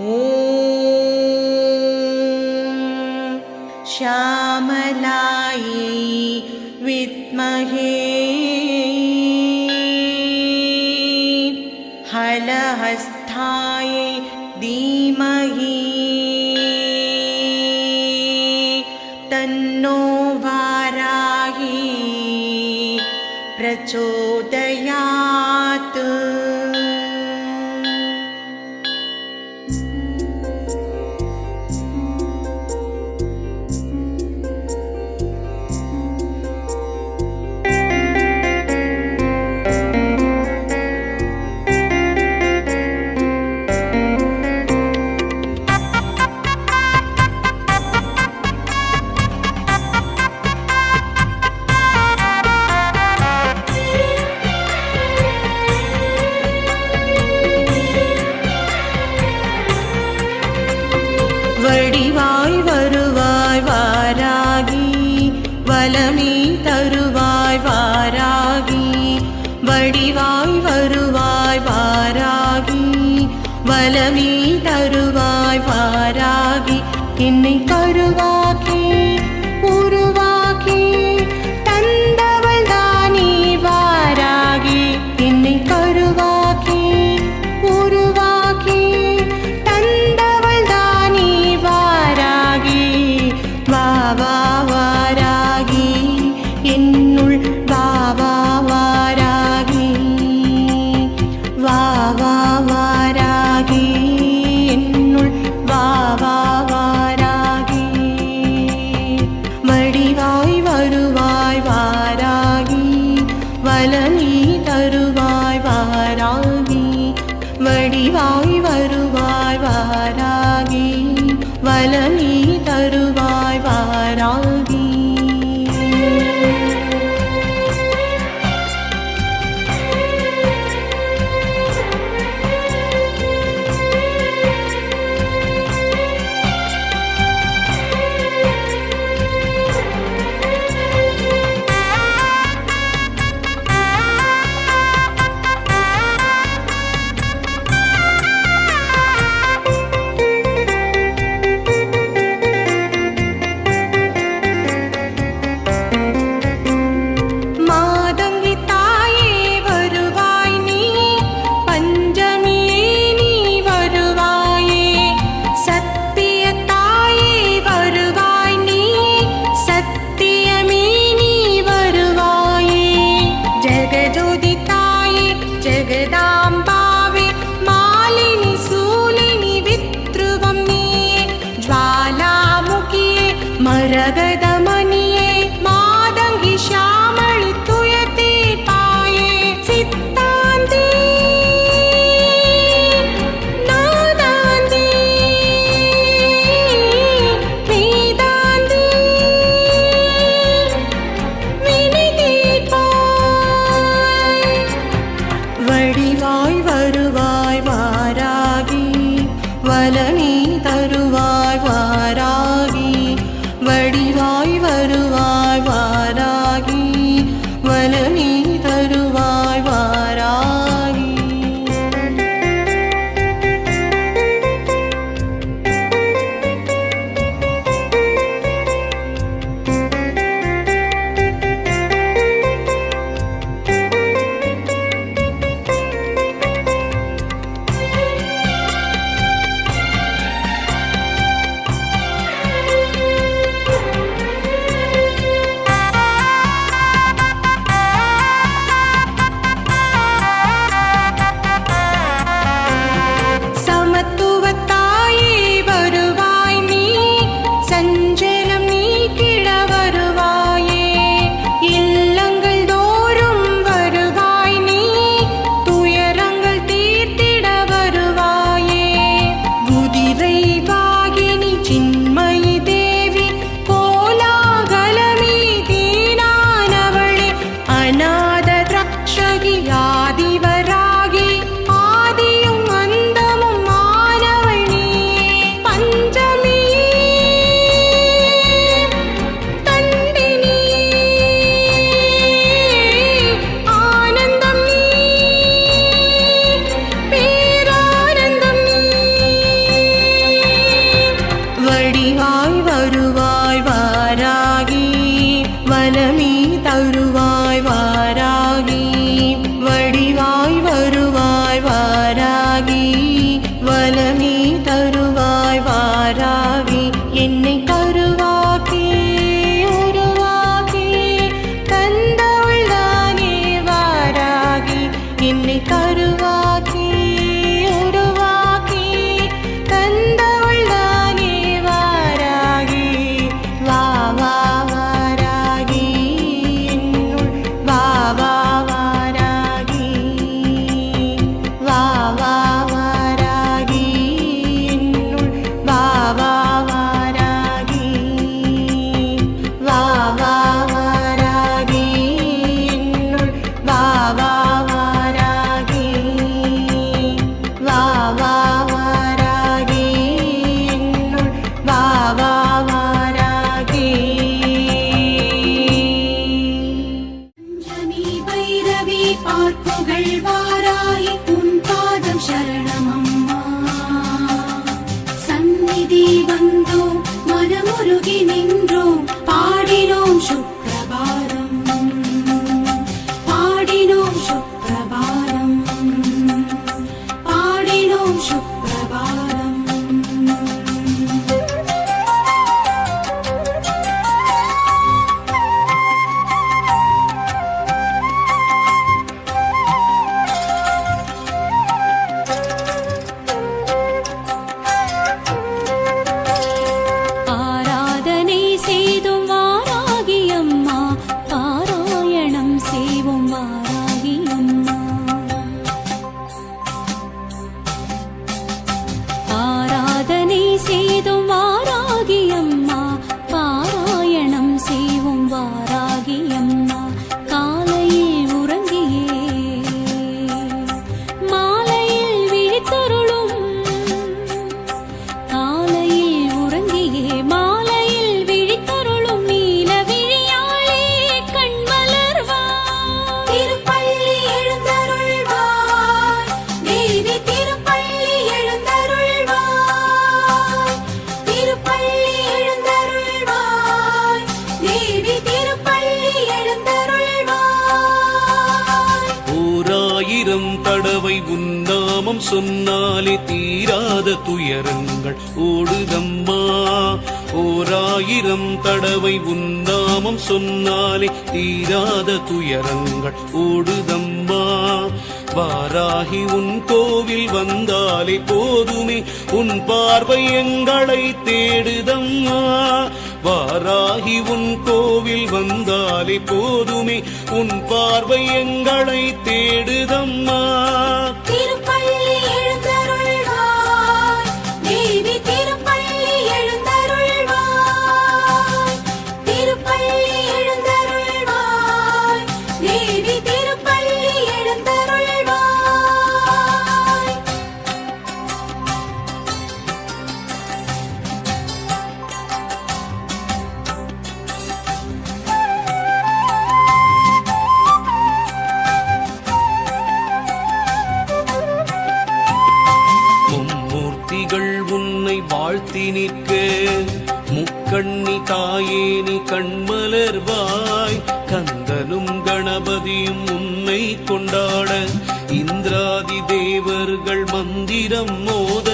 ॐ श्यामलायै विद्महे हलहस्तायै धीमहि तन्नो वाराही प्रचोदयात्। வடிவாய் வருவாய் வாராகி வலமே தருவாய் வாராகி வடிவாய் வருவாய் வாராகி வலமே தருவாய் வாராகி என்னை கருவாக்கி உருவாக்கி தந்தவள் தானே வாராகி என்னை கருவாக்கி உருவாக்கி தந்தவள் தானே வாராகி வா வா வாராகி என்னுள் வா வா வாராகி வா வா வாராகி என்னுள் வா வா வாராகி வடிவாய் வருவாய் வாராகி வலமே தருவாய் வாராகி வடிவாய் வருவாய் வாராகி வலமே தருவாய் வாராகி வணங்கி நின்றோம் பாடினோம் சுப்ரபாதம் பாடினோம் சுப்ரபாதம் பாடினோம் சுப்ரபாதம். ஆராதனை செய்தும் வாராகி அம்மா பாராயணம் செய்வோம் வாராகி அம்மா. ஆராதனை செய்தும் வாராகி அம்மா பாராயணம் செய்வோம் வாராகி அம்மா. காலையில் உறங்கியே மாலையில் விழித்தருளும் காலையில் உறங்கியே மாலையில் விழித்தருளும் நீல விழியாளே கண்மலர்வாய். திருப்பள்ளி எழுந்தருள்வாய் தேவி திருப்பள்ளி எழுந்தருள்வாய் திருப்பள்ளி எழுந்தருள்வாய் தேவி திருப்பள்ளி எழுந்தருள்வாய். ஓராயிரம் தடவை உன்னாமம் சொன்னாலே தீராத துயரங்கள் ஓடுதம்மா. ஓராயிரம் தடவை உன்னாமம் சொன்னாலே தீராத துயரங்கள் ஓடுதம்மா. வாராகி உன் கோவில் வந்தாலே போதுமே உன் பார்வை எங்களை தேடுதம்மா. வாராகி உன் கோவில் வந்தாலே போதுமே உன் பார்வை எங்களை தேடுதம்மா. திருப்பள்ளி எழுந்தருள்வாய் தேவி திருப்பள்ளி எழுந்தருள்வாய் திருப்பள்ளி எழுந்தருள்வாய் தேவி திருப்பள்ளி எழுந்தருள்வாய். மும்மூர்த்திகள் உன்னை வாழ்த்தி நிற்க முக்கண்ணி தாயே நீ கண்மலர்வாய். கந்தனும் கணபதியும் உன்னை கொண்டாட இந்திராதி தேவர்கள் மந்திரம் மோத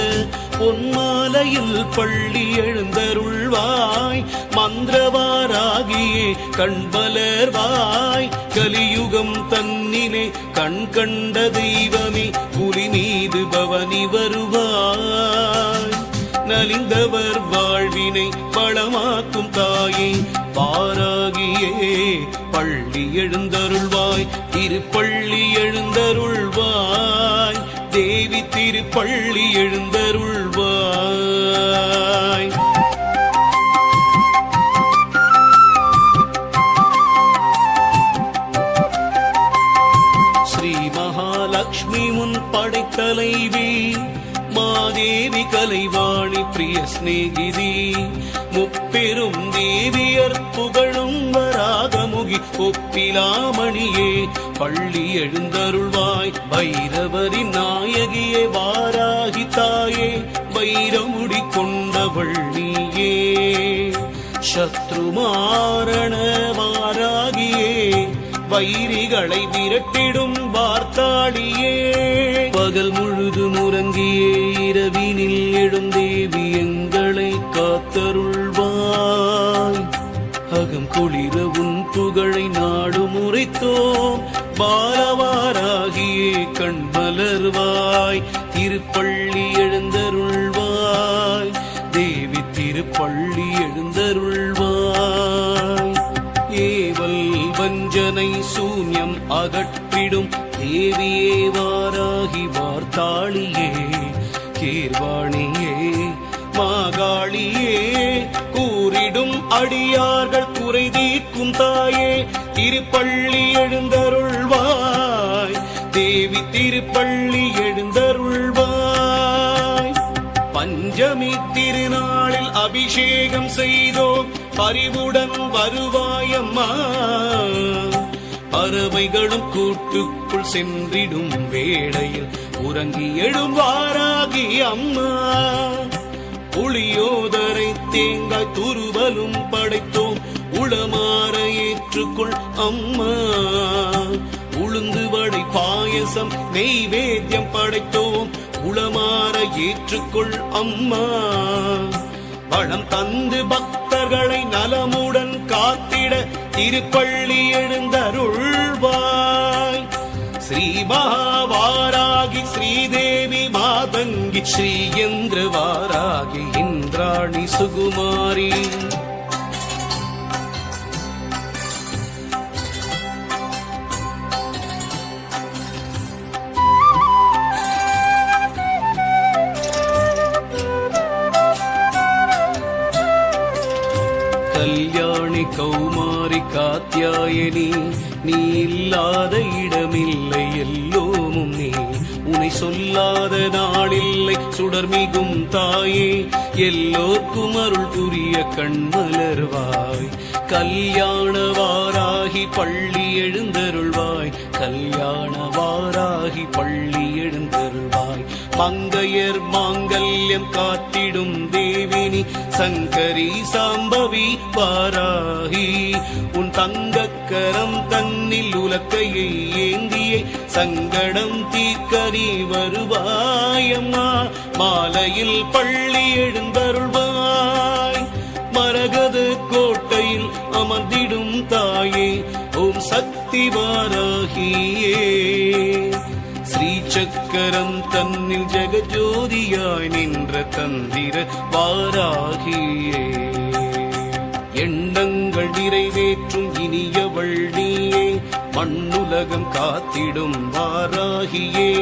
பொன்மாலையில் பள்ளி எழுந்தருள்வாய். மந்திரவாராகியே கண்மலர்வாய். கலியுகம் தன்னிலே கண் கண்ட தெய்வமே புலி மீது பவனி வருவாய். நலிந்தவர் வாழ்வினை பழமாக்கும் தாயே வாராகியே பள்ளி எழுந்தருள்வாய். திருப்பள்ளி எழுந்தருள்வாய் தேவி திருப்பள்ளி எழுந்தருள்வாய். ஸ்ரீ மகாலட்சுமி முன் படைத்தலைவி மாதேவி கலைவாணி பிரிய சிநேகிதி முப்பெரும் தேவியர் புகழும் வராகமுகி ஒப்பிலாமணியே பள்ளி எழுந்தருள்வாய். பைரவரின் நாயகியே வாராகி தாயே வைரமுடி கொண்டவள் நீயே. சத்ருமாரண வாராகியே வைரிகளை விரட்டிடும் வார்த்தாடியே. பகல் முழுதும் உறங்கியே இரவினில் எழும் தேவி எங்களை காத்தருள்வாய். அகம் குளிர உன் புகழை நாடு முறைத்தோம் பாலவாராகியே கண்மலர்வாய். திருப்பள்ளி எழுந்தருள்வாய் தேவி திருப்பள்ளி எழுந்தருள்வாய். ஏவல் வஞ்சனை சூன்யம் அகற்றிடும் தேவியே வாராகி வார்த்தாளியே கீர்வாணியே மாகாளியே கூறிடும் அடியார்கள் குறை தீர்க்கும் தாயே திருப்பள்ளி எழுந்தருள்வாய் தேவி திருப்பள்ளி எழுந்தருள்வாய். பஞ்சமி திருநாளில் அபிஷேகம் செய்தோம் பரிவுடன் வருவாயம்மா. பறவைகளும் கூட்டுக்குள் சென்றிடும் வேளையில் உறங்கி எழும் வாராகி அம்மா. புளியோதரை தேங்காய் துருவலும் படைத்தோம் உளமாற ஏற்றுக்கொள் அம்மா. உளுந்து வடை பாயசம் நெய்வேத்தியம் படைத்தோம் உளமாற ஏற்றுக்கொள் அம்மா. வளம் தந்து பக்தர்களை நலமுடன் காத்திட திருப்பள்ளி எழுந்தருள்வாய். ஸ்ரீ மகாவாராகி ஸ்ரீதேவி மாதங்கி ஸ்ரீயந்திர வாராகி இந்திராணி சுகுமாரி. கல்யாணி கௌமாரி காத்யாயனி நீ இல்லாத இடமில்லை எல்லோமும் நீ. உனை சொல்லாத நாளில்லை சுடர்மிகும் தாயே எல்லோர்க்கும் அருள் புரிய கண்மலர்வாய். கல்யாண வாராகி பள்ளி எழுந்தருள்வாய். கல்யாண வாராகி பள்ளி எழுந்தருள்வாய். மங்கையர் மாங்கல்யம் காத்திடும் தேவினி சங்கரி சாம்பவி வாராகி. உன் தங்கக்கரம் தன்னில் உலக்கையை ஏந்தியே சங்கடம் தீர்க்க நீ வருவாயம்மா. மாலையில் பள்ளி எழுந்தருள்வாய். மரகத கோட்டையில் அமர்ந்திடும் தாயே ஓம் சக்தி வாராகியே. ஸ்ரீ சக்கரம் தன்னில் ஜெகஜோதியாய் நின்ற தந்திர வாராகியே. எண்ணங்கள் நிறைவேற்றும் இனியவள் நீயே மண்ணுலகம் காத்திடும் வாராகியே.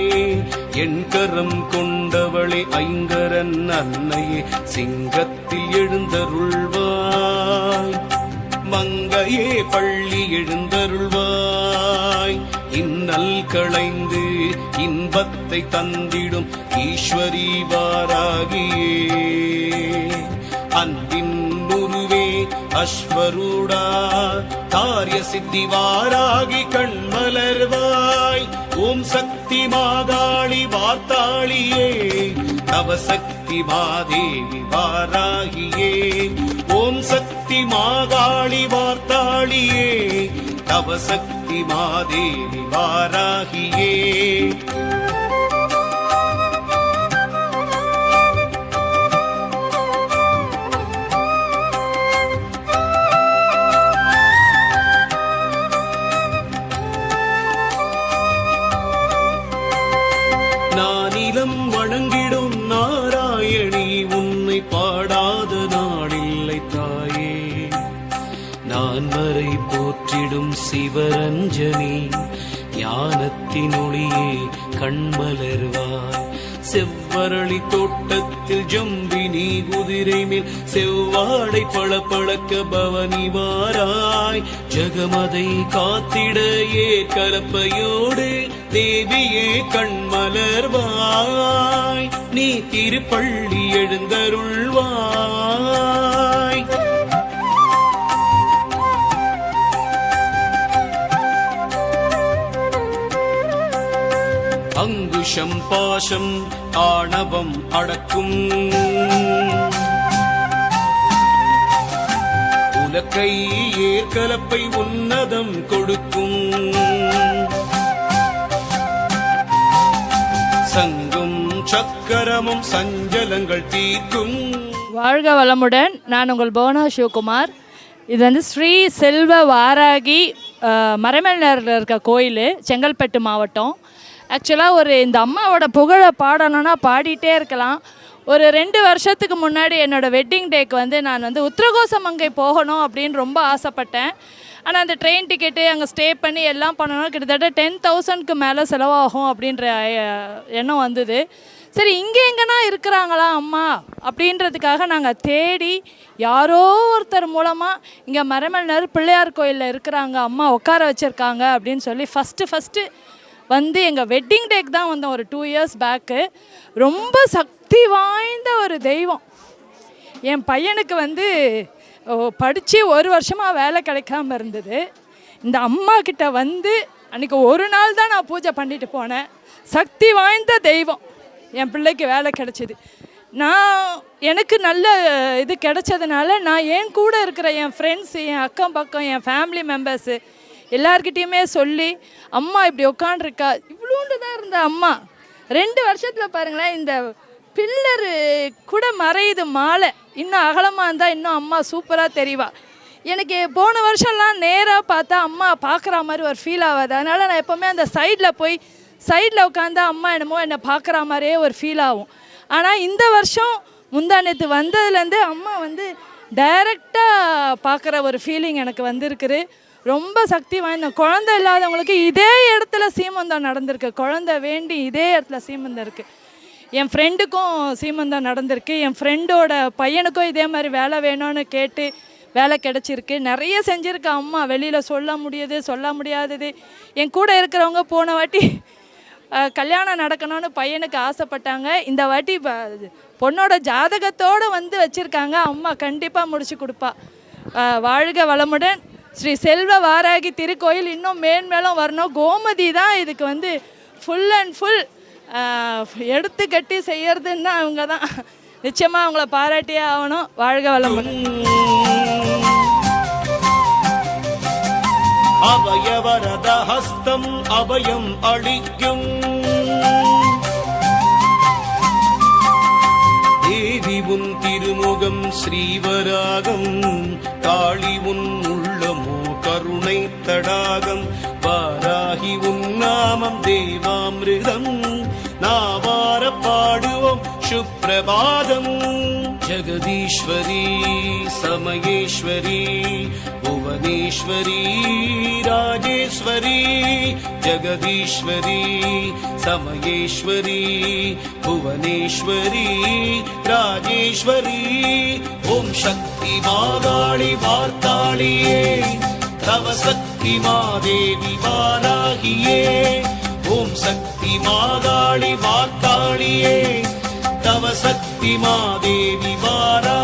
என் கரம் கொண்டவளே ஐங்கரன் அன்னையே சிங்கத்தில் எழுந்தருள்வாய். மங்கையே பள்ளி எழுந்தருள்வாய். இன்னல் களைந்து இன்பத்தை தந்திடும் ஈஸ்வரி வாராகியே. அன்பின் உருவே அஸ்வரூடா காரிய சித்தி வாராகி கண்மலர்வாய். ஓம் சக்தி மாதாளி வார்த்தாளியே நவசக்தி மாதேவி வாராகியே. ஓம் சக்தி மாகாளி வார்த்தாளியே நவசக்தி மாதேவி வாராகியே. நானிலம் வணங்கிடும் நாராயணி உன்னை பாடாத நாடில்லை தாயே. நான் வரை போற்றிடும் சிவரஞ்சனி ஞானத்தின் ஒளியே கண்மலர்வாய். செவ்வரளி தோட்டத்தில் ஜம்பினி குதிரை மேல் செவ்வாடை பளபளக்க பவனி வாராய். ஜகமதை காத்திட கலப்பையோடு தேவியே கண்மலர்வாய். நீ திருப்பள்ளி எழுந்தருள்வாய். அங்குஷம் பாசம் ஆணவம் அடக்கும் உலக்கை ஏற்கலப்பை உன்னதம் கொடுக்கும். சங்கும் சக்கரமும் சஞ்சலங்கள் தீர்க்கும். வாழ்க வளமுடன். நான் உங்கள் புவனா சிவகுமார். இது வந்து ஸ்ரீ செல்வ வாராகி மறைமலைநகரில் இருக்க கோயில், செங்கல்பட்டு மாவட்டம். ஆக்சுவலாக இந்த அம்மாவோட புகழை பாடணும்னா பாடிட்டே இருக்கலாம். ஒரு 2 வருஷத்துக்கு முன்னாடி என்னோடய வெட்டிங் டேக்கு வந்து நான் வந்து உத்திரகோசமங்கை போகணும் அப்படின்னு ரொம்ப ஆசைப்பட்டேன். ஆனால் அந்த ட்ரெயின் டிக்கெட்டு அங்கே ஸ்டே பண்ணி எல்லாம் பண்ணணும், கிட்டத்தட்ட 10,000க்கு மேலே செலவாகும் அப்படின்ற எண்ணம் வந்தது. சரி, இங்கே எங்கன்னா இருக்கிறாங்களா அம்மா அப்படின்றதுக்காக நாங்கள் தேடி யாரோ ஒருத்தர் மூலமாக இங்கே மறைமலைநகர் பிள்ளையார் கோயிலில் இருக்கிறாங்க, அம்மா உட்கார வச்சுருக்காங்க அப்படின்னு சொல்லி ஃபஸ்ட்டு வந்து எங்கள் வெட்டிங் டேக்கு தான் வந்தோம் ஒரு 2 இயர்ஸ் பேக்கு. ரொம்ப சக்தி வாய்ந்த ஒரு தெய்வம். என் பையனுக்கு வந்து படித்து 1 வருஷமாக வேலை கிடைக்காம இருந்தது. இந்த அம்மா கிட்ட வந்து அன்றைக்கி ஒரு நாள் தான் நான் பூஜை பண்ணிட்டு போனேன். சக்தி வாய்ந்த தெய்வம். என் பிள்ளைக்கு வேலை கிடைச்சிது. நான் எனக்கு நல்ல இது கிடைச்சதுனால நான் என் கூட இருக்கிற என் ஃப்ரெண்ட்ஸு, என் அக்கம் பக்கம், என் ஃபேமிலி மெம்பர்ஸு எல்லார்கிட்டேயுமே சொல்லி அம்மா இப்படி உட்காண்டிருக்கா, இவ்வளோண்டு தான் இருந்த அம்மா 2 வருஷத்தில் பாருங்களேன் இந்த பில்லரு கூட மறையுது மாலை, இன்னும் அகலமாக இருந்தால் இன்னும் அம்மா சூப்பராக தெரிவா. எனக்கு போன வருஷம்லாம் நேராக பார்த்தா அம்மா பார்க்குற மாதிரி ஒரு ஃபீல் ஆகாது. அதனால் நான் எப்போவுமே அந்த சைடில் உட்காந்தா அம்மா என்னை பார்க்குற மாதிரியே ஒரு ஃபீல் ஆகும். ஆனால் இந்த வருஷம் முந்தானத்து வந்ததுலேருந்து அம்மா வந்து டைரெக்டாக பார்க்குற ஒரு ஃபீலிங் எனக்கு வந்திருக்குது. ரொம்ப சக்தி வாய்ந்த குழந்தை இல்லாதவங்களுக்கு இதே இடத்துல சீமந்தம் நடந்திருக்கு. குழந்தை வேண்டி இதே இடத்துல சீமந்தம் இருக்குது. என் ஃப்ரெண்டுக்கும் சீமந்தம் நடந்திருக்கு. என் ஃப்ரெண்டோட பையனுக்கும் இதே மாதிரி வேலை வேணும்னு கேட்டு வேலை கிடச்சிருக்கு. நிறைய செஞ்சுருக்க அம்மா, வெளியில் சொல்ல முடியாதது. என் கூட இருக்கிறவங்க போன வாட்டி கல்யாணம் நடக்கணும்னு பையனுக்கு ஆசைப்பட்டாங்க. இந்த வாட்டி பொண்ணோட ஜாதகத்தோடு வந்து வச்சுருக்காங்க. அம்மா கண்டிப்பாக முடிச்சு கொடுப்பா. வாழ்க வளமுடன். ஸ்ரீ செல்வ வாராகி திருக்கோயில் இன்னும் மேன்மேலும் வரணும். கோமதி தான் இதுக்கு வந்து ஃபுல் அண்ட் ஃபுல் எடுத்து கட்டி செய்யறதுன்னா அவங்க தான். நிச்சயமாக அவங்கள பாராட்டியே ஆகணும். வாழ்க வளமுடன். அபயவரத ஹஸ்தம் அபயம் அளிக்கும் தேவி உன் திருமுகம் ஸ்ரீவராகம், காளி உன் உள்ளமோ கருணை தடாகம், வாராகி உன் நாமம் தேவாமிருதம், நாவார பாடுவோம் சுப்ரபாதம். ஜெகதீஸ்வரி சமயேஸ்வரி புவனேஸ்வரி ராஜேஸ்வரி, ஜெகதீஸ்வரி சமயேஸ்வரி புவனேஸ்வரி ராஜேஸ்வரி. ஓம் சக்தி மாகாளி வார்த்தாளியே, தவ சக்தி மாதேவி வாராகியே. ஓம் சக்தி மாகாளி வார்த்தாளியே, தவ சக்தி மாதேவி வாரா